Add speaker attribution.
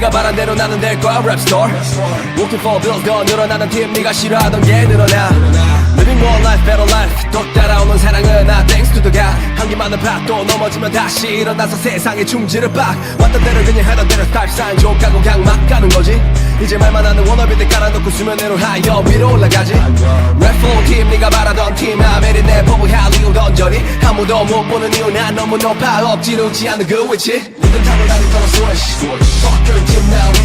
Speaker 1: 네가 바란 대로 나는 될 거야 랩스토어 Looking for bills 더 늘어나는 팀 네가 싫어하던 게 늘어나 Living one life better life 또 따라오는 사랑은 나 thanks to the God 한기 많은 밭도 넘어지면 다시 일어나서 세상에 충지를 빡 왔던 대로 그냥 하던 대로 스타일 사인 족가고 그냥 막 가는 거지 이제 말만 하는 워너비들 깔아놓고 수면 위로 하여 위로 올라가지 랩플로우 팀 네가 바라던 팀 아메리 내 법을 할리우 던져리 아무도 못 보는 이유 난 너무 높아 엎지르지 않는 그 위치 리듬 타고 다니던 스위치 Fuck your team now we